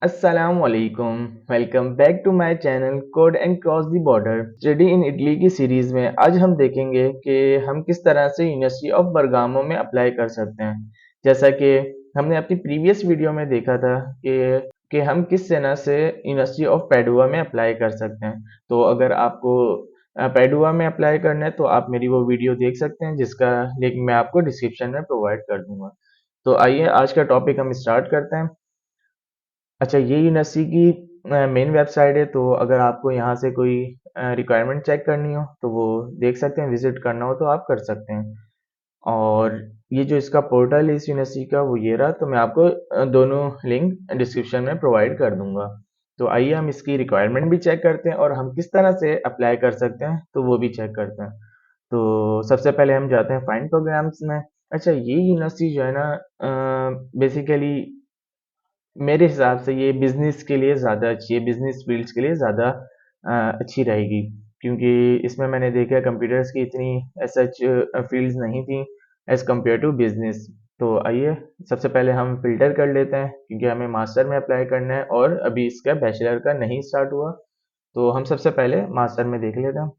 अस्सलामुअलैकुम। Welcome back to my channel code and cross the border study in Italy की series में आज हम देखेंगे कि हम किस तरह से यूनिवर्सिटी ऑफ बरगामो में अप्लाई कर सकते हैं। जैसा कि हमने अपनी प्रीवियस वीडियो में देखा था कि हम किस तरह से यूनिवर्सिटी ऑफ पैडुआ में अप्लाई कर सकते हैं। तो अगर आपको पैडुआ में अप्लाई करना है तो आप मेरी वो वीडियो देख सकते हैं, जिसका लिंक मैं आपको डिस्क्रिप्शन में प्रोवाइड कर दूंगा। तो आइए आज का टॉपिक हम स्टार्ट करते हैं। अच्छा, ये यूनिवर्सिटी की मेन वेबसाइट है, तो अगर आपको यहाँ से कोई रिक्वायरमेंट चेक करनी हो तो वो देख सकते हैं, विजिट करना हो तो आप कर सकते हैं। और ये जो इसका पोर्टल है इस यूनिवर्सिटी का वो ये रहा, तो मैं आपको दोनों लिंक डिस्क्रिप्शन में प्रोवाइड कर दूंगा। तो आइए हम इसकी रिक्वायरमेंट भी चेक करते हैं और हम किस तरह से अप्लाई कर सकते हैं तो वो भी चेक करते हैं। तो सबसे पहले हम जाते हैं फाइंड प्रोग्राम्स में। अच्छा, ये यूनिवर्सिटी जो है ना, बेसिकली मेरे हिसाब से ये बिजनेस के लिए ज़्यादा अच्छी है, बिजनेस फील्ड्स के लिए ज़्यादा अच्छी रहेगी, क्योंकि इसमें मैंने देखा कंप्यूटर्स की इतनी सच फील्ड्स नहीं थी एज कम्पेयर टू बिजनेस। तो आइए सबसे पहले हम फिल्टर कर लेते हैं, क्योंकि हमें मास्टर में अप्लाई करना है और अभी इसका बैचलर का नहीं स्टार्ट हुआ। तो हम सबसे पहले मास्टर में देख लेते हैं।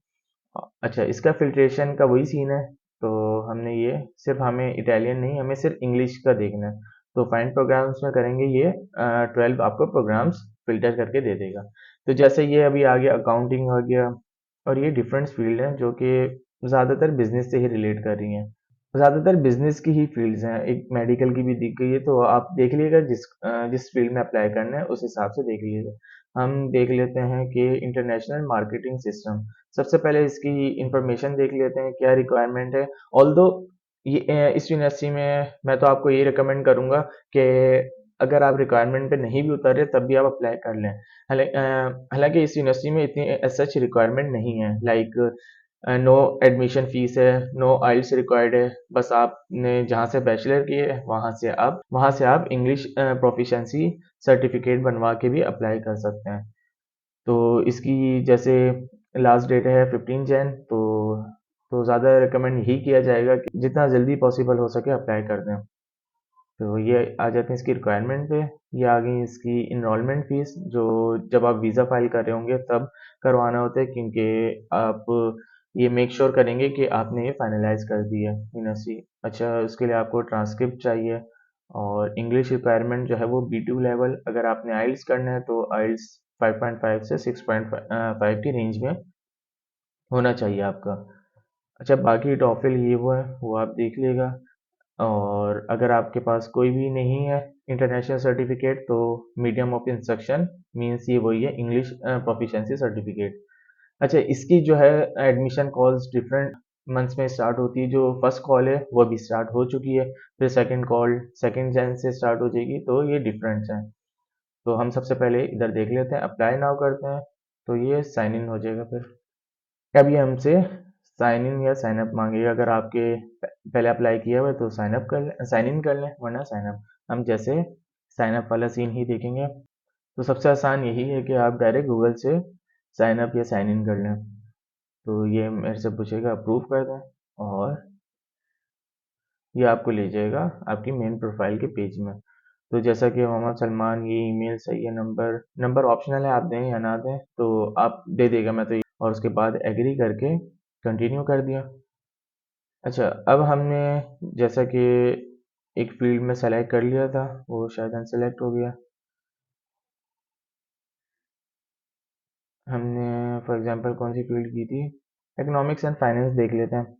अच्छा, इसका फिल्ट्रेशन का वही सीन है। तो हमने ये सिर्फ हमें इटालियन नहीं, हमें सिर्फ इंग्लिश का देखना है। तो फाइंड प्रोग्राम्स में करेंगे ये 12 आपको प्रोग्राम्स फिल्टर करके दे देगा। तो जैसे ये अभी आ गया, अकाउंटिंग आ गया, और ये डिफरेंट फील्ड हैं जो कि ज़्यादातर बिजनेस से ही रिलेट कर रही हैं। ज़्यादातर बिजनेस की ही फील्ड्स हैं, एक मेडिकल की भी दिख गई है, तो आप देख लीजिएगा जिस फील्ड में अप्लाई करना है उस हिसाब से देख लीजिएगा। हम देख लेते हैं कि इंटरनेशनल मार्केटिंग सिस्टम। सबसे पहले इसकी इंफॉर्मेशन देख लेते हैं क्या रिक्वायरमेंट है। ऑल्दो ये इस यूनिवर्सिटी में मैं तो आपको ये रिकमेंड करूंगा कि अगर आप रिक्वायरमेंट पे नहीं भी उतर रहे तब भी आप अप्लाई कर लें। हालांकि इस यूनिवर्सिटी में इतनी सच रिक्वायरमेंट नहीं है, लाइक नो एडमिशन फीस है, नो आइल्स रिक्वायर्ड है। बस आपने जहाँ से बैचलर किए है वहाँ से आप इंग्लिश प्रोफिशिएंसी सर्टिफिकेट बनवा के भी अप्लाई कर सकते हैं। तो इसकी जैसे लास्ट डेट है 15 जैन, तो ज़्यादा रिकमेंड यही किया जाएगा कि जितना जल्दी पॉसिबल हो सके अप्लाई कर दें। तो ये आ जाते हैं इसकी रिक्वायरमेंट पे। ये आ गई इसकी इनरोलमेंट फीस, जो जब आप वीज़ा फाइल कर रहे होंगे तब करवाना होता है, क्योंकि आप ये मेक श्योर करेंगे कि आपने ये फाइनलाइज कर दिया है यूनिवर्सिटी। अच्छा, उसके लिए आपको ट्रांसक्रिप्ट चाहिए, और इंग्लिश रिक्वायरमेंट जो है वो B2 लेवल। अगर आपने आइल्स करना है तो आइल्स 5.5 से 6.5 की रेंज में होना चाहिए आपका। अच्छा, बाकी टॉफिल ये वो है वो आप देख लेगा। और अगर आपके पास कोई भी नहीं है इंटरनेशनल सर्टिफिकेट, तो मीडियम ऑफ इंस्ट्रक्शन मीन्स ये वही है, इंग्लिश प्रोफिशिएंसी सर्टिफिकेट। अच्छा, इसकी जो है एडमिशन कॉल्स डिफरेंट मंथ्स में स्टार्ट होती है। जो फर्स्ट कॉल है वो अभी स्टार्ट हो चुकी है, फिर सेकंड कॉल 2 जैन से स्टार्ट हो जाएगी, तो ये डिफरेंट्स हैं। तो हम सबसे पहले इधर देख लेते हैं, अप्लाई नाउ करते हैं, तो ये साइन इन हो जाएगा। फिर अब ये हमसे साइन इन या साइन अप मांगेगा। अगर आपके पहले अप्लाई किया हुआ है तो साइन अप कर लें, साइन इन कर लें, वरना साइन अप। हम जैसे साइन अप वाला सीन ही देखेंगे। तो सबसे आसान यही है कि आप डायरेक्ट गूगल से साइन अप या साइन इन कर लें। तो ये मेरे से पूछेगा, अप्रूव कर दें, और ये आपको ले जाएगा आपकी मेन प्रोफाइल के पेज में। तो जैसा कि मोहम्मद सलमान, ये ईमेल सही है, नंबर नंबर ऑप्शनल है, आप दें या ना दें, तो आप दे देगा, मैं तो और उसके बाद एग्री करके कंटिन्यू कर दिया। अच्छा, अब हमने जैसा कि एक फील्ड में सेलेक्ट कर लिया था, वो शायद अनसेलेक्ट हो गया। हमने फॉर एग्जांपल कौन सी फील्ड की थी, इकोनॉमिक्स एंड फाइनेंस देख लेते हैं।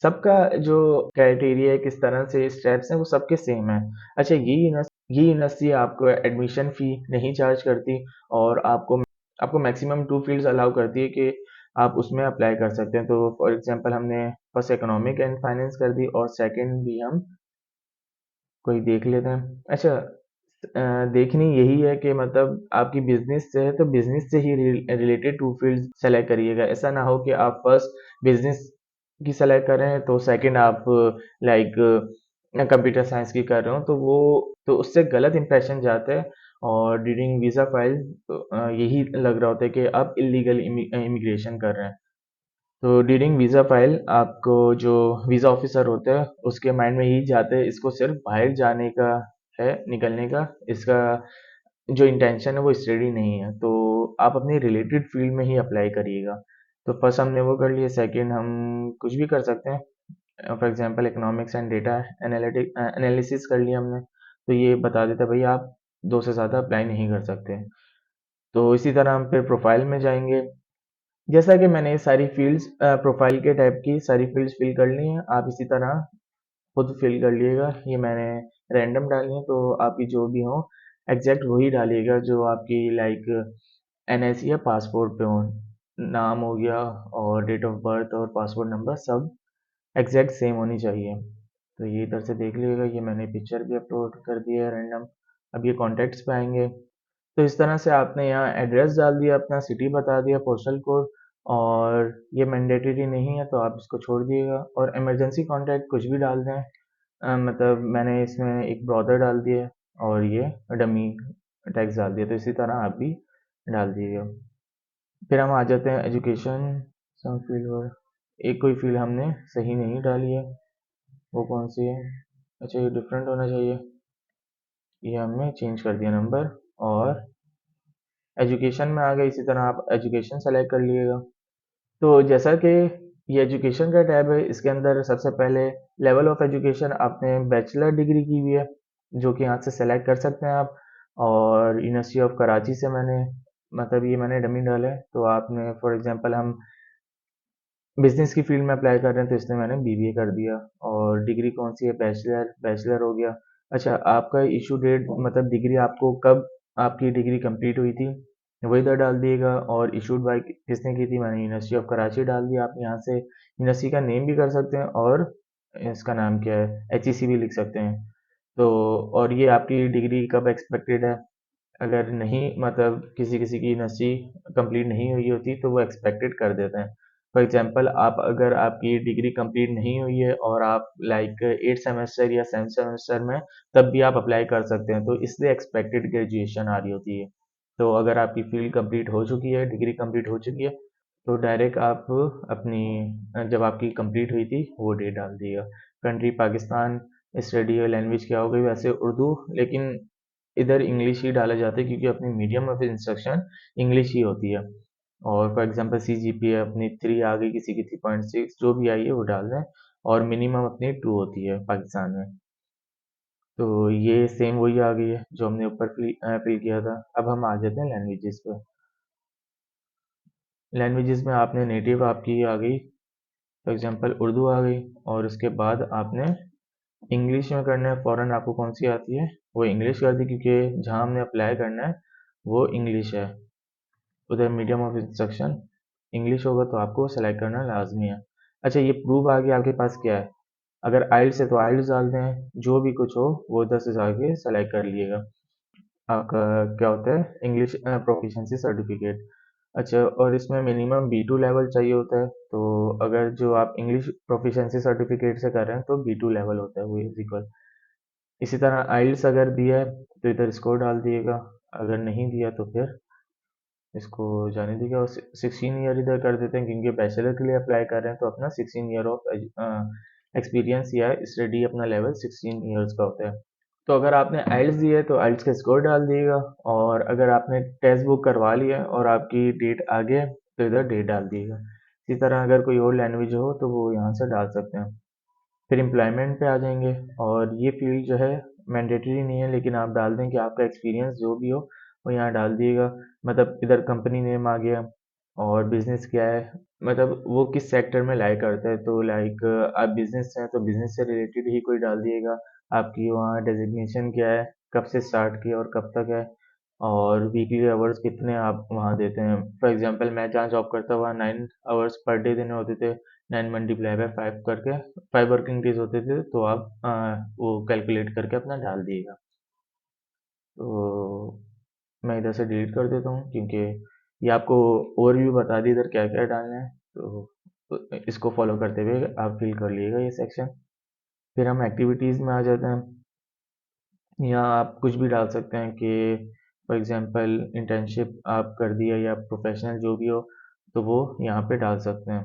सबका जो क्राइटेरिया है, किस तरह से स्टेप्स हैं, वो सबके सेम है। अच्छा, ये यूनिवर्सिटी आपको एडमिशन फ़ी नहीं चार्ज करती, और आपको मैक्सिमम 2 फील्ड्स अलाउ करती है कि आप उसमें अप्लाई कर सकते हैं। तो फॉर एग्जांपल हमने फर्स्ट इकोनॉमिक एंड फाइनेंस कर दी, और सेकंड भी हम कोई देख लेते हैं। अच्छा, देखनी यही है कि मतलब आपकी बिजनेस से है तो बिजनेस से ही रिलेटेड 2 फील्ड्स सेलेक्ट करिएगा। ऐसा ना हो कि आप फर्स्ट बिजनेस की सेलेक्ट कर रहे हैं तो सेकंड आप लाइक कंप्यूटर साइंस की कर रहे हो, तो उससे गलत इंप्रेशन जाता है। और ड्यूरिंग वीज़ा फाइल तो यही लग रहा होता है कि आप इलीगल इमिग्रेशन कर रहे हैं। तो ड्यूरिंग वीज़ा फाइल आपको जो वीज़ा ऑफिसर होता है उसके माइंड में यही जाता है, इसको सिर्फ बाहर जाने का है, निकलने का। इसका जो इंटेंशन है वो स्टडी नहीं है, तो आप अपनी रिलेटेड फील्ड में ही अप्लाई करिएगा। तो फर्स्ट हमने वो कर लिया, सेकंड हम कुछ भी कर सकते हैं। For example economics and data analysis कर लिया हमने, तो ये बता देता है भाई आप 2 से ज़्यादा अप्लाई नहीं कर सकते। तो इसी तरह हम फिर प्रोफाइल में जाएँगे। जैसा कि मैंने सारी फ़ील्ड्स प्रोफाइल के टाइप की सारी फ़ील्ड्स फिल कर ली हैं, आप इसी तरह खुद फिल कर लिएगा। ये मैंने रैंडम डाली है, तो आपकी जो भी हो एग्जैक्ट वही डालिएगा जो आपकी लाइक एनआईसी या पासपोर्ट पे हो। नाम हो गया और डेट ऑफ बर्थ और पासपोर्ट नंबर सब एग्जैक्ट सेम होनी चाहिए। तो ये इधर से देख लीजिएगा, ये मैंने पिक्चर भी अपलोड कर दी है रैंडम। अब ये कॉन्टैक्ट्स पे आएंगे, तो इस तरह से आपने यहाँ एड्रेस डाल दिया, अपना सिटी बता दिया, पोस्टल कोड, और ये मैंडेटरी नहीं है तो आप इसको छोड़ दिएगा। और इमरजेंसी कॉन्टैक्ट कुछ भी डाल दें। मतलब मैंने इसमें एक ब्रदर डाल दिया और ये डमी टैक्स डाल दिया, तो इसी तरह आप भी डाल दीजिएगा। फिर हम आ जाते हैं एजुकेशन सम फील्ड पर। एक कोई फील्ड हमने सही नहीं डाली है, वो कौन सी है? अच्छा, ये डिफरेंट होना चाहिए, ये हमने चेंज कर दिया नंबर। और एजुकेशन में आ गए, इसी तरह आप एजुकेशन सेलेक्ट कर लीजिएगा। तो जैसा कि ये एजुकेशन का टैब है, इसके अंदर सबसे पहले लेवल ऑफ एजुकेशन आपने बैचलर डिग्री की हुई है, जो कि यहाँ से सेलेक्ट कर सकते हैं आप। और यूनिवर्सिटी ऑफ कराची से मैंने, मतलब ये मैंने डमी डाला है, तो आपने फॉर एग्जांपल हम बिजनेस की फील्ड में अप्लाई कर रहे हैं, तो इसलिए मैंने बीबीए कर दिया। और डिग्री कौन सी है? बैचलर, बैचलर हो गया। अच्छा, आपका इशू डेट, मतलब डिग्री आपको कब आपकी डिग्री कंप्लीट हुई थी, वो इधर डाल दिएगा। और इशूड बाय किसने की थी? मैंने यूनिवर्सिटी ऑफ कराची डाल दिया। आप यहाँ से यूनिवर्सिटी का नेम भी कर सकते हैं और इसका नाम क्या है, एचईसी भी लिख सकते हैं। तो और ये आपकी डिग्री कब एक्सपेक्टेड है? अगर नहीं, मतलब किसी किसी की यूनिवर्सिटी कंप्लीट नहीं हुई होती तो वो एक्सपेक्टेड कर देते हैं। फॉर एग्जांपल आप, अगर आपकी डिग्री कंप्लीट नहीं हुई है और आप लाइक 8 सेमेस्टर या 7 सेमेस्टर में, तब भी आप अप्लाई कर सकते हैं, तो इसलिए एक्सपेक्टेड ग्रेजुएशन आ रही होती है। तो अगर आपकी फील्ड कंप्लीट हो चुकी है, डिग्री कंप्लीट हो चुकी है, तो डायरेक्ट आप अपनी जब आपकी कंप्लीट हुई थी वो डेट डाल दिएगा। कंट्री पाकिस्तान, स्टडी और लैंग्वेज क्या हो गई? वैसे उर्दू, लेकिन इधर इंग्लिश ही डाला जाता है क्योंकि अपनी मीडियम ऑफ इंस्ट्रक्शन इंग्लिश ही होती है। और फॉर एग्जांपल सीजीपीए अपनी 3 आ गई, किसी की 3.6, जो भी आई है वो डाल दें। और मिनिमम अपनी 2 होती है पाकिस्तान में। तो ये सेम वही आ गई है जो हमने ऊपर फिल किया था। अब हम आ जाते हैं लैंग्वेजेस पे। लैंग्वेजेस में आपने नेटिव आपकी आ गई, फॉर एग्जांपल उर्दू आ गई। और उसके बाद आपने इंग्लिश में करना है, फ़ौरन आपको कौन सी आती है वो इंग्लिश कर दी, क्योंकि जहाँ हमने अप्लाई करना है वो इंग्लिश है। उधर मीडियम ऑफ इंस्ट्रक्शन इंग्लिश होगा, तो आपको सेलेक्ट करना लाजमी है। अच्छा, ये प्रूफ आगे आपके पास क्या है? अगर आइल्स है तो आइल्स डाल दें, जो भी कुछ हो वो उधर से जाके सेलेक्ट कर लिएगा। आपका क्या होता है? English proficiency certificate. अच्छा, और इसमें मिनिमम बी टू लेवल चाहिए होता है, तो अगर जो आप इंग्लिश प्रोफिशिएंसी सर्टिफिकेट से कर रहे हैं तो बी टू लेवल होता है, वो इज इक्वल। इसी तरह आइल्स अगर दिया है तो इधर स्कोर डाल दिएगा, अगर नहीं दिया तो फिर इसको जाने दीजिए। और 16 ईयर इधर कर देते हैं, क्योंकि बैचलर के लिए अप्लाई कर रहे हैं, तो अपना 16 ईयर ऑफ एक्सपीरियंस या स्टडी अपना लेवल 16 ईयर्स का होता है। तो अगर आपने आइल्स दिया है तो आइल्स का स्कोर डाल दिएगा। और अगर आपने टेक्स्ट बुक करवा लिया है और आपकी डेट आ गया है, तो इधर डेट डाल दिएगा। इसी तरह अगर कोई और लैंग्वेज हो तो वो यहाँ से डाल सकते हैं। फिर एम्प्लॉयमेंट पे आ जाएंगे, और ये फील्ड जो है मैंडेटरी नहीं है, लेकिन आप डाल दें कि आपका एक्सपीरियंस जो भी हो वो यहाँ डाल दिएगा। मतलब इधर कंपनी नेम आ गया, और बिजनेस क्या है, मतलब वो किस सेक्टर में लाई करता है, तो लाइक आप बिजनेस हैं तो बिजनेस से रिलेटेड ही कोई डाल दिएगा। आपकी वहाँ डेजिग्नेशन क्या है, कब से स्टार्ट किया और कब तक है, और वीकली आवर्स कितने आप वहाँ देते हैं। फॉर एग्जांपल मैं जहाँ जॉब करता वहाँ 9 आवर्स पर डे देने होते थे, 9 मल्टीप्लाई बाय 5 करके, 5 वर्किंग डेज होते थे, तो आप वो कैलकुलेट करके अपना डाल दिएगा। तो मैं इधर से डिलीट कर देता हूँ, क्योंकि ये आपको ओवरव्यू बता दी इधर क्या क्या डालना है, तो इसको फॉलो करते हुए आप फिल कर लीजिएगा ये सेक्शन। फिर हम एक्टिविटीज़ में आ जाते हैं। यहाँ आप कुछ भी डाल सकते हैं कि फॉर एग्जांपल इंटर्नशिप आप कर दिया या प्रोफेशनल जो भी हो, तो वो यहाँ पे डाल सकते हैं।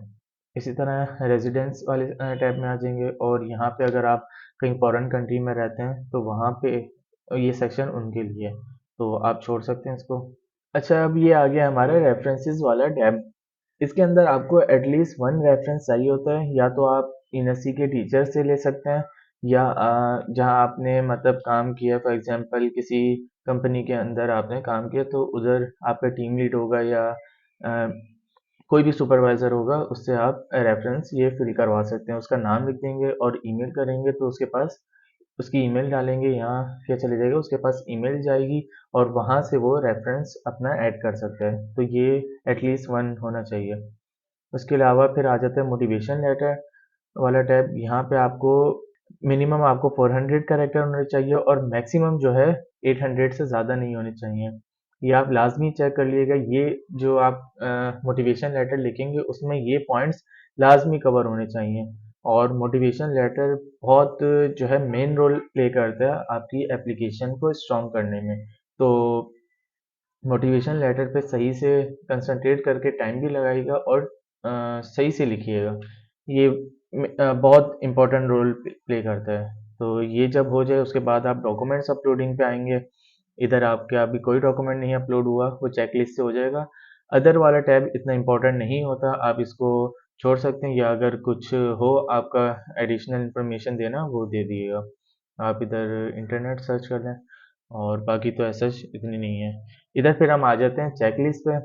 इसी तरह रेजिडेंस वाले टैब में आ जाएंगे, और यहाँ पे अगर आप कहीं फॉरेन कंट्री में रहते हैं तो वहाँ पे ये सेक्शन उनके लिए है। तो आप छोड़ सकते हैं इसको। अच्छा, अब ये आ गया हमारा रेफरेंसेस वाला टैब। इसके अंदर आपको एटलीस्ट वन रेफरेंस चाहिए होता है, या तो आप यूनिवर्सिटी के टीचर से ले सकते हैं, या जहाँ आपने मतलब काम किया, फॉर एग्जांपल किसी कंपनी के अंदर आपने काम किया तो उधर आपका टीम लीड होगा, या कोई भी सुपरवाइज़र होगा, उससे आप रेफरेंस ये फिल करवा सकते हैं। उसका नाम लिख देंगे और ईमेल करेंगे तो उसके पास उसकी ईमेल डालेंगे, यहाँ क्या चले जाएगा, उसके पास ईमेल जाएगी और वहाँ से वो रेफरेंस अपना ऐड कर सकता है। तो ये एटलीस्ट वन होना चाहिए। उसके अलावा फिर आ जाता है मोटिवेशन लेटर वाला टैब। यहाँ पे आपको मिनिमम आपको 400 कैरेक्टर होने चाहिए और मैक्सिमम जो है 800 से ज़्यादा नहीं होने चाहिए। ये आप लाजमी चेक कर लीजिएगा। ये जो आप मोटिवेशन लेटर लिखेंगे उसमें ये पॉइंट्स लाजमी कवर होने चाहिए। और मोटिवेशन लेटर बहुत जो है मेन रोल प्ले करता है आपकी एप्लीकेशन को स्ट्रॉन्ग करने में। तो मोटिवेशन लेटर पे सही से कंसंट्रेट करके टाइम भी लगाइएगा और सही से लिखिएगा। ये बहुत इम्पोर्टेंट रोल प्ले करता है। तो ये जब हो जाए उसके बाद आप डॉक्यूमेंट्स अपलोडिंग पे आएंगे। इधर आपके अभी कोई डॉक्यूमेंट नहीं अपलोड हुआ, वो चेकलिस्ट से हो जाएगा। अदर वाला टैब इतना इम्पोर्टेंट नहीं होता, आप इसको छोड़ सकते हैं, या अगर कुछ हो आपका एडिशनल इंफॉर्मेशन देना वो दे दिएगा। आप इधर इंटरनेट सर्च कर लें, और बाकी तो ऐसा इतनी नहीं है। इधर फिर हम आ जाते हैं चेकलिस्ट पे।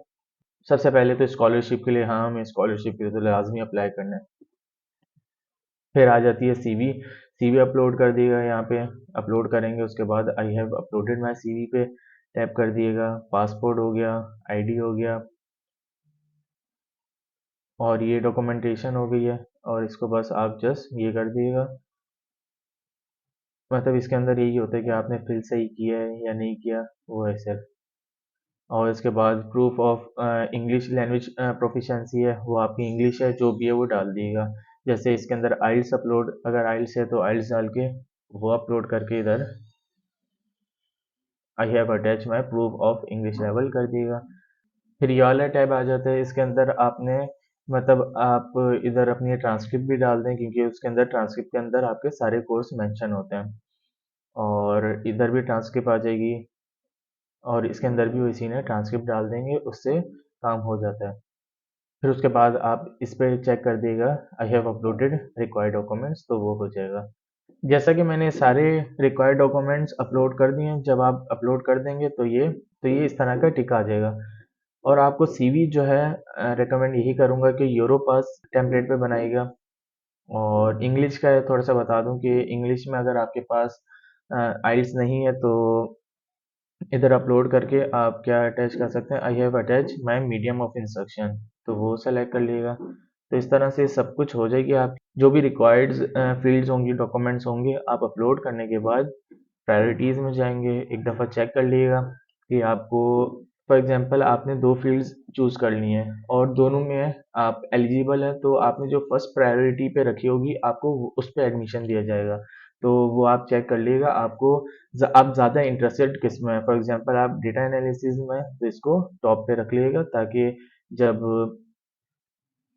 सबसे पहले तो स्कॉलरशिप के लिए, हाँ, हमें स्कॉलरशिप के लिए तो लाजमी अप्लाई करना है। फिर आ जाती है सीवी। सीवी अपलोड कर दिएगा, यहाँ पे अपलोड करेंगे, उसके बाद आई हैव अपलोडेड माई सीवी पे टैप कर दिएगा। पासपोर्ट हो गया, आईडी हो गया, और ये डॉक्यूमेंटेशन हो गई है, और इसको बस आप जस्ट ये कर दिएगा। मतलब इसके अंदर यही होता है कि आपने फिल सही किया है या नहीं किया, वो है सिर्फ। और इसके बाद proof of English language proficiency है, वो आपकी इंग्लिश है जो भी है वो डाल दिएगा। जैसे इसके अंदर आइल्स अपलोड, अगर आइल्स है तो आइल्स डाल के वो अपलोड करके इधर I have attach my proof of English level कर दिएगा। फिर ये वाला टैब आ जाता है, इसके अंदर आपने मतलब आप इधर अपनी ट्रांसक्रिप्ट भी डाल दें, क्योंकि उसके अंदर ट्रांसक्रिप्ट के अंदर आपके सारे कोर्स मेंशन होते हैं, और इधर भी ट्रांसक्रिप्ट आ जाएगी, और इसके अंदर भी इसी ने ट्रांसक्रिप्ट डाल देंगे, उससे काम हो जाता है। फिर उसके बाद आप इस पे चेक कर दिएगा I have uploaded required documents, तो वो हो जाएगा। जैसा कि मैंने सारे रिक्वायर्ड डॉक्यूमेंट्स अपलोड कर दिए हैं, जब आप अपलोड कर देंगे तो ये इस तरह का टिक आ जाएगा। और आपको सीवी जो है रिकमेंड यही करूँगा कि यूरोपास टेम्पलेट पे बनाइएगा। और इंग्लिश का थोड़ा सा बता दूं कि इंग्लिश में अगर आपके पास आइल्स नहीं है तो इधर अपलोड करके आप क्या अटैच कर सकते हैं, I have attach my medium of instruction, तो वो सेलेक्ट कर लीजिएगा। तो इस तरह से सब कुछ हो जाएगी। आप जो भी रिक्वायर्ड फील्ड्स होंगी, डॉक्यूमेंट्स होंगे, आप अपलोड करने के बाद प्रायोरिटीज़ में जाएंगे, एक दफ़ा चेक कर लीजिएगा कि आपको फॉर एग्जांपल आपने दो फील्ड्स चूज़ कर ली हैं और दोनों में आप एलिजिबल हैं, तो आपने जो फर्स्ट प्रायोरिटी पे रखी होगी आपको उस पर एडमिशन दिया जाएगा। तो वो आप चेक कर लीजिएगा, आप ज़्यादा इंटरेस्टेड किस में है। फॉर एग्जांपल आप डेटा एनालिसिस में हैं, तो इसको टॉप पे रख लीजिएगा, ताकि जब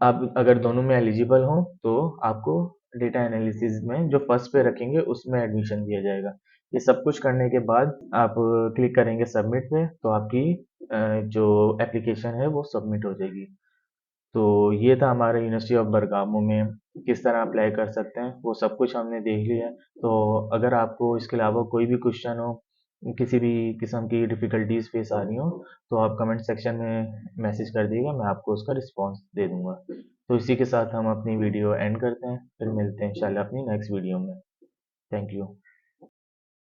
आप अगर दोनों में एलिजिबल हो तो आपको डेटा एनालिसिस में जो फर्स्ट पे रखेंगे उसमें एडमिशन दिया जाएगा। ये सब कुछ करने के बाद आप क्लिक करेंगे सबमिट पे, तो आपकी जो एप्लीकेशन है वो सबमिट हो जाएगी। तो ये था हमारा यूनिवर्सिटी ऑफ बरगामो में किस तरह अप्लाई कर सकते हैं, वो सब कुछ हमने देख लिया है। तो अगर आपको इसके अलावा कोई भी क्वेश्चन हो, किसी भी किस्म की डिफ़िकल्टीज फेस आ रही हो, तो आप कमेंट सेक्शन में मैसेज कर दीजिएगा, मैं आपको उसका रिस्पॉन्स दे दूंगा। तो इसी के साथ हम अपनी वीडियो एंड करते हैं, फिर मिलते हैं इंशाल्लाह अपनी नेक्स्ट वीडियो में। Thank you.